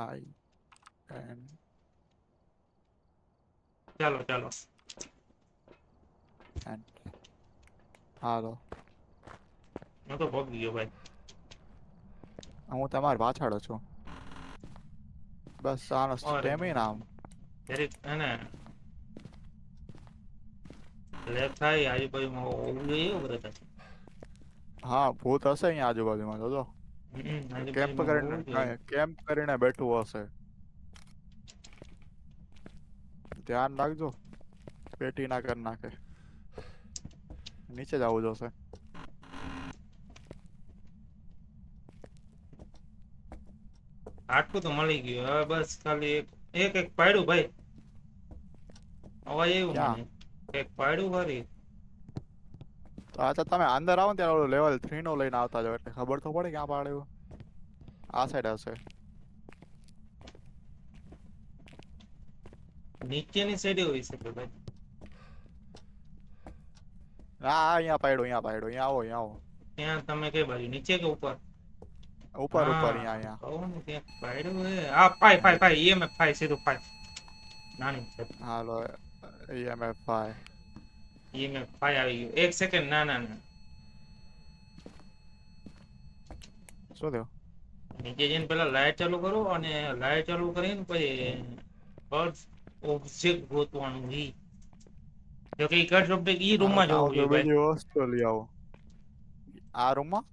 I and ચાલો ચાલો. and હાલો હું તો ભોગી ગયો ભાઈ. હું તમારી પાછળ છું. બસ આનો અરે સ્ટેમિના આમ જરીક હે ને લેફ્ટ થાય આજુબાજુમાં હોવું જોઈએ એવું બધા. હા ભૂત હશે અહીંયા આજુબાજુમાં જોજો. આજુબાજુમાં હોવું જોઈએ. કેમ્પ કરીને બેઠું હશે. ધ્યાન રાખજો પેટી ના કરી નાખે. નીચે જ આવવું જોશે. આટલું તો મળી ગયું હવે બસ ખાલી એક પાડ્યું ભાઈ. અવાજ એવું ક્યાં મને એક પાડ્યું ખરી. તો અચ્છા તમે અંદર આવો ને ત્યારે ઓલું લેવલ 3 નો લઈને આવતા જાવ એટલે ખબર તો પડે ક્યાં પાડ્યું. આ સાઈડ હશે. નીચેની સાઈડે હોઈ શકે ભાઈ. હા અહીંયા પાડ્યું અહીંયા આવો. ત્યાં તમે કઈ બાજુ નીચે કે ઉપર? ઉપર ઉપર હા અહીંયા કહું ને ત્યાં પાડ્યું હે. હા ફાઈ ઈએમએફ ફાઈ સીધું ફાઈ. નાની છે. હાલો EMF 5 ઈએમએફ ફાઈ આવી ગયું. એક સેકન્ડ ના ના ના. શું થયું? નીચે જઈને પેલા લાઈટ ચાલુ કરો અને લાઈટ ચાલુ કરીને પછી ફર્સ્ટ ઓબ્જેક્ટ ગોતવાનું ઈ. જો કે કટ ઓબ્જેક્ટ ઈ હા રૂમમાં જ તો હોવું તો જોઈએ ભાઈ. બીજી વસ્તુ લઈ આવો આ રૂમમાં.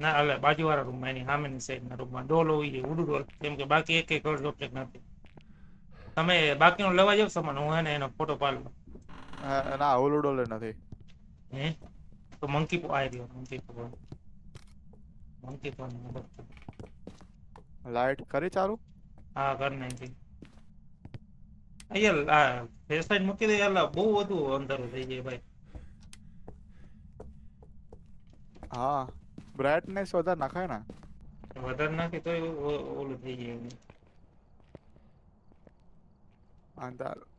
ના એટલે બાજુવાળા રૂમમાં એની સામેની સાઈડના રૂમમાં ડોલ હોવી જોઈએ ઉડું ડોલ. કેમ કે બાકી એક કટ ઓબ્જેક્ટ નથી. તમે બાકીનો લેવા જાવ સામાન હું એને એનો ફોટો પાડું. ના ઓલું ડોલે નથી. હે તો મંકી આ રહ્યો મંકી ફોન લાઈટ કરી ચાલુ. હા કર નાખી. અહીંયા ફેસ લાઈટ મૂકી દે યાર બહુ બધું અંધારું થઈ જાય ભાઈ. હા બ્રાઇટનેસ વધારે નાખાય ને. વધારે નાખી તો ઓલું થઈ જાય. અંધારું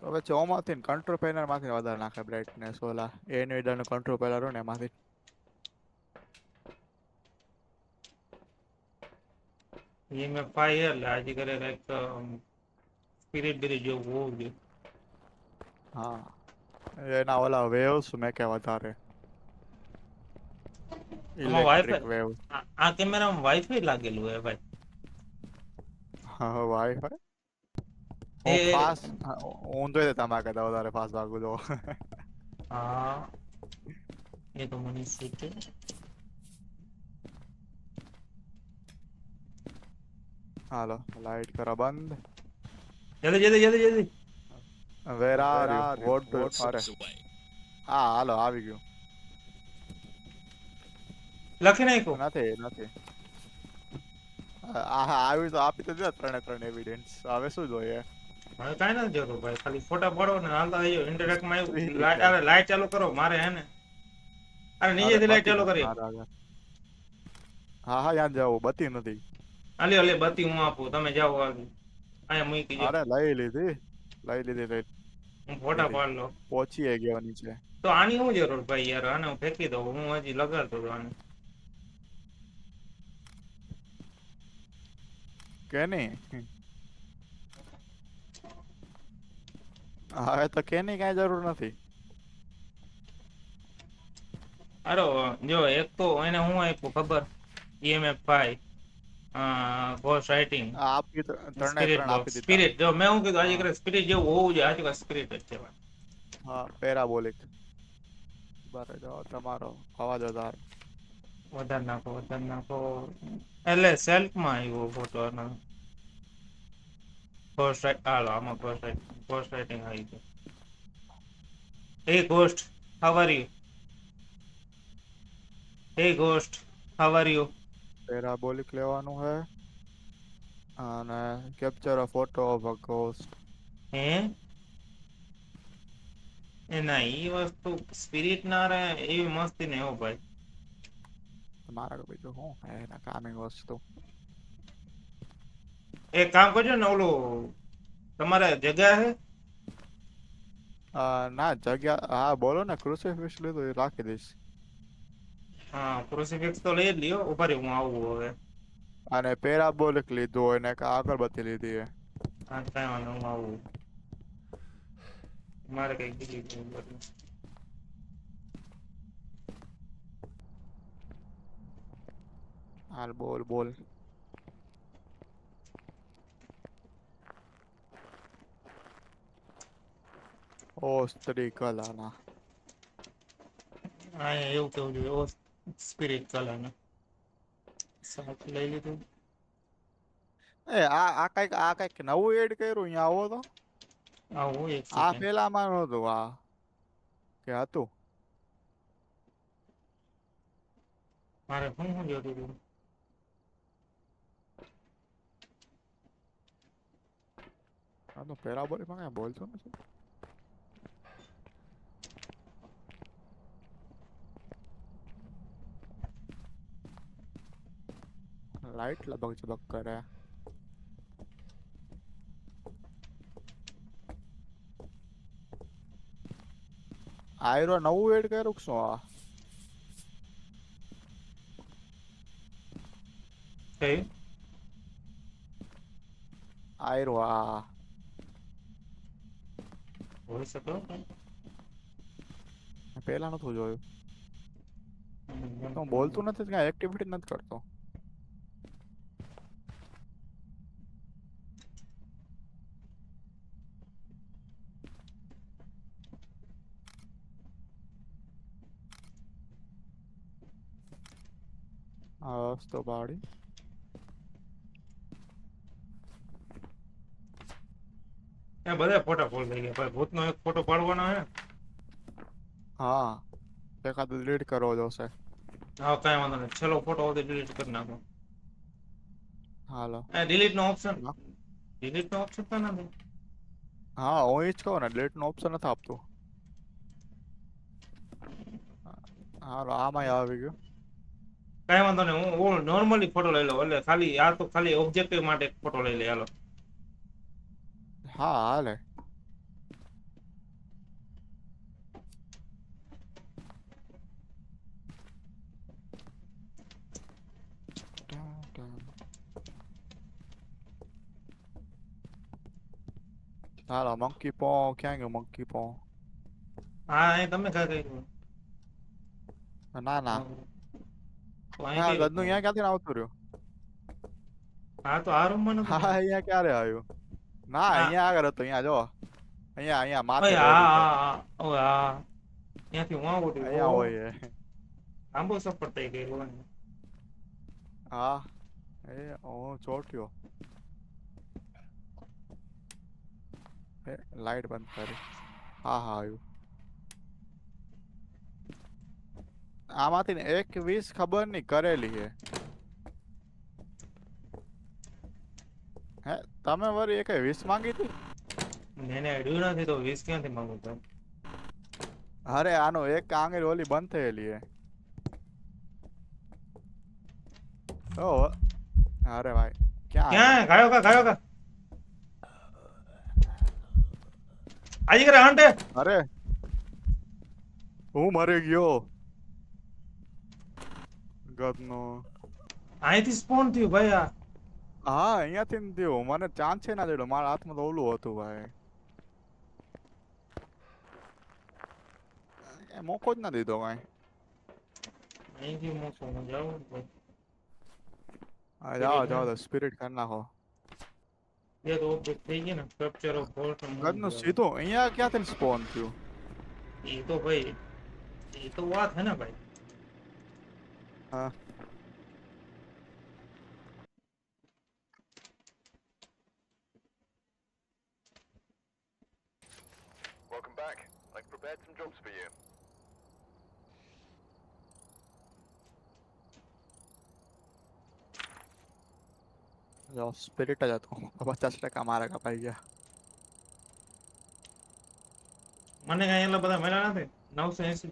તો હવે ચોમાંથી કંટ્રોલ પેનલ માંથી વધારે નાખે બ્રાઇટનેસ ઓલા એનવીડિયા નું કંટ્રોલ પેનલ હોય ને એમાંથી. મેં ફાઈ એટલે આજે કરે કઈક સ્પિરિટ બિરિટ જેવું હોવું જોઈએ. હા એના ઓલા વેવ્સ મેં કે વધારે આમાં ઇલેક્ટ્રિક વાઈફાઈ વેવ. આ કેમેરામાં વાઈફાઈ લાગેલું હે ભાઈ. હા વાઈફાઈ એ હું ફાસ્ટ ઊંધો તમારા કરતા વધારે ફાસ્ટ ભાગું જો. હા એ તો મને શું છે. હાલો લાઈટ કરો બંધ. જલ્દી જલ્દી જલ્દી જલ્દી. Where are you what do અરે હા હાલો આવી ગયું. લખી નાખ્યું. નથી આવી તો આપી તો દીધા ત્રણે એવિડન્સ હવે શું જોઈએ. હવે કાંઈ નથી જરૂર ભાઈ ખાલી ફોટા પાડો ને હાલતા થઈ ઇન્ટરેક્ટમાં સ્પિરિટ આવ્યું લાઈટ ચાલુ કરો મારે હે ને. અરે અરે નીચેથી લાઈટ બત્તી ચાલુ નથી કરી. મારા આગળ. હા યાદ જાવ બત્તી નથી. અલે બત્તી હું આપું તમે જાઓ આગળ. અહીંયા મૂકી જો. અરે લઈ લીધી લઈ હું ફોટા લીધી પાડ લો. પહોંચી ગયો નીચે. તો આની શું જરૂર ભાઈ યાર આને હું ફેંકી દઉં હું હજી લગાડતો હતો આને. કે નહીં હવે તો કેની કઈ જરૂર નથી. અરે જો એક તો એને હું આપ્યું ખબર ઈએમએફ 5 ઘોસ્ટ રાઇટિંગ આપી તો ત્રણે સ્પિરિટ ત્રણ આપી બોક્સ દીધા. સ્પિરિટ જો મેં હું કીધું આજે હા કરે સ્પિરિટ જેવું હોવું જોઈએ આજે સ્પિરિટ જ છે ભાઈ. હા પેરાબોલિક બરાબર જાઓ તમારો અવાજ વધારે નાખો એટલે સેલ્ફમાં આવ્યો ફોટો ઘોસ્ટ રાઇટ હાલો આમાં ઘોસ્ટ રાઇટિંગ આવી ગયું. Hey Ghost, how are you? Hey Ghost, how are you? Parabolic લેવાનું હે અને capture a photo of a ghost. હે એ ના ઈ વસ્તુ સ્પિરિટ ના રહે એવી મસ્તી ને હો ભાઈ. મારા બીજું શું હે એના કામની વસ્તુ. એક કામ કરજો ને ઓલું તમારે જગ્યા હે. ના જગ્યા હા બોલો ને ક્રુસિફિક્સ લીધું એ રાખી દઈશ. હા ક્રુસિફિક્સ તો લઈ જ લ્યો ઉભા રહી હું આવું હવે. અને પેરાબોલિક લીધું હોય ને અગરબત્તી લીધી હે. આ કાંઈ વાંધો નહીં, હું આવું. મારે કઈ બીજી બધું. હાલ બોલ બોલ. ઓ સ્ત્રી કલાના. અહીંયા એવું કેવું જોઈએ, એવો સ્પિરિટ કલરનો સાચું લઈ લીધું. આ કઈક નવું એડ કર્યું અહીંયા આવો તો. આવું એક આ સેકન્ડ. પેલામાં નહોતું આ કે હતું. મારે શું જોતું હતું. આ તો પેરાબોલિકમાં કઈ બોલતો નથી. લાઈટ લબક ઝબક કરે. આયરો નવું એડ કર્યું કે શું આ? કયું? આયરો આ હોઈ શકો. પેલા નતું જોયું. તો હું બોલતું નથી, કઈ એક્ટિવિટી નથી કરતો. તો બાડી એ બધા ફોટા ફોલ થઈ ગયા ભાઈ. ભૂતનો એક ફોટો પાડવાનો હે. હા એકાદ ડિલીટ કરવો જોશે. હા કાંઈ વાંધો નહીં, છેલ્લો ફોટો હોય ડિલીટ કરી નાખો. હાલો. ડિલીટ નો ઓપ્શન, ડિલીટ નો ઓપ્શન તો નથી. હા હું એ જ કહું ને, ડિલીટ નો ઓપ્શન નથી આપતું. હાલો આમાંય આવી ગયું. કાંઈ વાંધો નહીં, હું નોર્મલી ફોટો લઈ લઉં. એટલે ખાલી આ તો ખાલી ઓબ્જેક્ટિવ માટે ફોટો લઈ લે. હાલો. હા હાલે. હાલો મંકી પો ક્યાં ગયો મંકી પો? હા એ તમે કાંઈ કર્યું. ના ના તો હા અહીં ગદનું કઈ અહીંયા ક્યાંથી આવતું રહ્યું? હા તો આ રૂમમાં હા નથી. અહીંયા ક્યારે આવ્યું? ના હા અહીંયા આગળ હતો. અહીંયા જો અહીંયા માથે ઓય બેઠું છે. હા ઓય હા, ત્યાંથી હું આવું છું. અહીંયા હોય એ. આંબો સફર થઈ ગઈ. હા એ હું ચોટ્યો. લાઈટ બંધ કરી. હા હા આવ્યું. આમાંથી ને 1-20 ખબર નહીં કરેલી હે. હે તમે વળી એક 20 માંગી હતી? મેને અડ્યું નથી તો 20 ક્યાંથી માંગુ છું? અરે આનો એક આંગળી ઓલી બંધ થયેલી હે. ઓ અરે ભાઈ ક્યાં ક્યાં ગાયો કા આજી કરે હંટે. અરે હું મરી ગયો ગદનો. અહીંથી સ્પોન થયું ભાઈ. આ હા અહીંયાથી ને થયું. મને ચાન્સ છે ના દેડો. મારા હાથમાં તો ઓલું હતું ભાઈ. એ મોકો જ ના દીધો કાંઈ. અહીંથી મોકો હું જાઉં ભાઈ. હા જાઓ જાઓ તો સ્પિરિટ કરી નાખો. એ તો ઓબ્જેક્ટ થઈ ગઈ ને. કેપ્ચર ઓફ ફોર્સ ગદનું સીધું અહીંયા ક્યાંથી સ્પોન થયું? એ તો ભાઈ, એ તો વાત હે ને ભાઈ. હા Welcome back. I've prepared some jobs for you. જો સ્પિરિટ જ હતો. 50% મારા કપાઈ ગયા. મને કઈ એટલા બધા મળ્યા નથી. 980